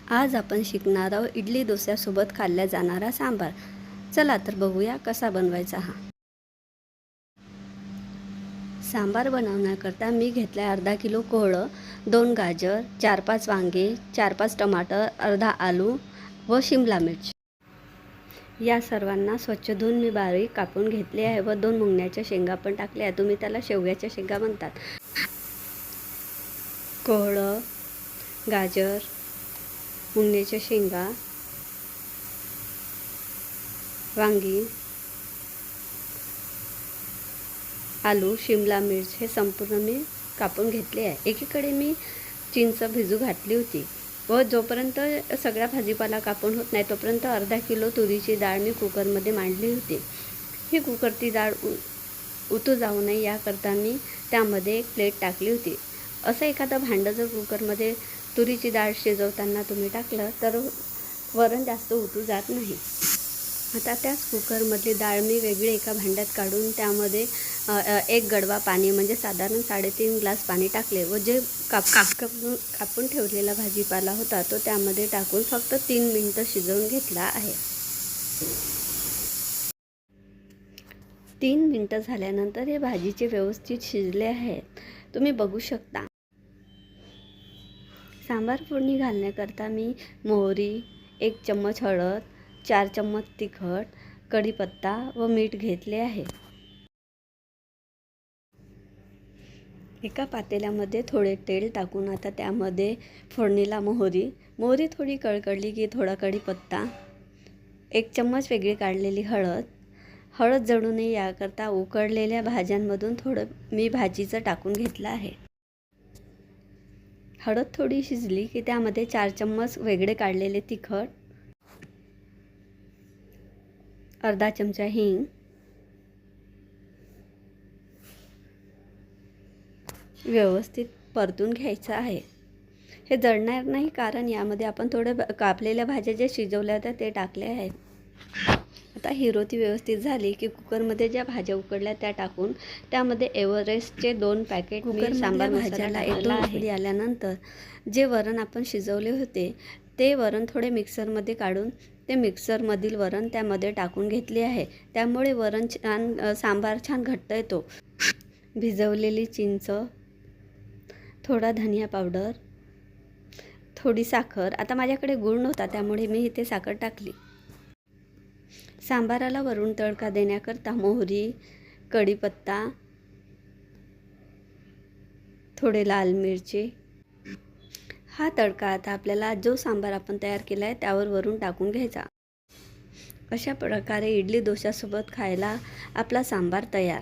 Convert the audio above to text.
आज आपण शिकणार आहोत इडली डोस्यासोबत खाल्ला जाणारा सांबार। चला तर बघूया कसा बनवायचा हा सांबार। बनवण्याकरता मी घेतला अर्धा किलो कोहळं, 2 गाजर, 4-5 वांगे, 4-5 टमाटर, अर्धा आलू व शिमला मिर्च। या सर्वांना स्वच्छ धुवून मी बारीक कापून घेतले आहे व 2 मुंगण्याच्या शेंगा पण टाकल्या आहेत। तुम्ही त्याला शेवग्याच्या शेंगा म्हणतात। कोहळं, गाजर, मुंगण्याच्या शेंगा, वांगी, आलू, शिमला मिर्च हे संपूर्ण मी कापून घेतले आहे। एकीकडे मी चिंच भिजू घातली होती व जोपर्यंत सगळा भाजीपाला कापून होत नाही तोपर्यंत अर्धा किलो तुरीची डाळ मी कुकरमध्ये मांडली होती। ही कुकरची डाळ उतू जाऊ नये याकरता मी त्यामध्ये एक प्लेट टाकली होती। असं एखादं भांडं जर कुकरमध्ये तुरीची डाळ शिजवताना तुम्ही टाकलं तर वरण जास्त उतू जात नाही। आता त्याच कुकरमधली डाळ मी वेगळी एका भांड्यात काढून त्यामध्ये एक गडवा पाणी म्हणजे साधारण 3.5 ग्लास पाणी टाकले व जे कापून ठेवलेला भाजीपाला होता तो त्यामध्ये टाकून फक्त 3 मिनिटं शिजवून घेतला आहे। 3 मिनिटं झाल्यानंतर हे भाजीचे व्यवस्थित शिजले आहेत, तुम्ही बघू शकता। सांबार फोडणी घालण्याकरता मी मोहरी, 1 चम्मच हळद, 4 चम्मच तिखट, कढीपत्ता व मीठ घेतले आहे। एका पातेल्यामध्ये थोडे तेल टाकून आता त्यामध्ये फोडणीला मोहरी थोडी कळकळली की थोडा कढीपत्ता, 1 चम्मच वेगळी काढलेली हळद जळू नये याकरता उकडलेल्या भाज्यांमधून थोडं मी भाजीचं टाकून घेतलं आहे। हळद थोडी शिजली की त्यामध्ये 4 चम्मच वेगळे काढलेले तिखट, अर्धा चमचा हिंग, व्यवस्थित परतून घ्यायचं आहे। हे जळणार नाही कारण यामध्ये आपण थोडं कापलेल्या भाज्या जे शिजवल्या होत्या ते टाकले आहेत। आता ही रोटी व्यवस्थित झाली की कुकरमध्ये ज्या भाज्या उकडल्या त्या टाकून त्यामध्ये एव्हरेस्टचे 2 पॅकेट मी सांबार मसाला उकळी आल्यानंतर जे वरण आपण शिजवले होते ते वरण थोडे मिक्सरमध्ये काढून ते मिक्सरमधील वरण त्यामध्ये टाकून घेतले आहे। त्यामुळे वरण सांबार छान घट्ट येतो। भिजवलेली चिंच, थोडा धनिया पावडर, थोडी साखर, आता माझ्याकडे गूळ नव्हता त्यामुळे मी इथे साखर टाकली। सांबाराला वरून तडका देण्याकरता मोहरी, कढीपत्ता, थोडे लाल मिरची, हा तडका आता आपल्याला जो सांबार आपण तयार केला आहे त्यावर वरून टाकून घ्यायचा। अशा प्रकारे इडली डोश्यासोबत खायला आपला सांबार तयार।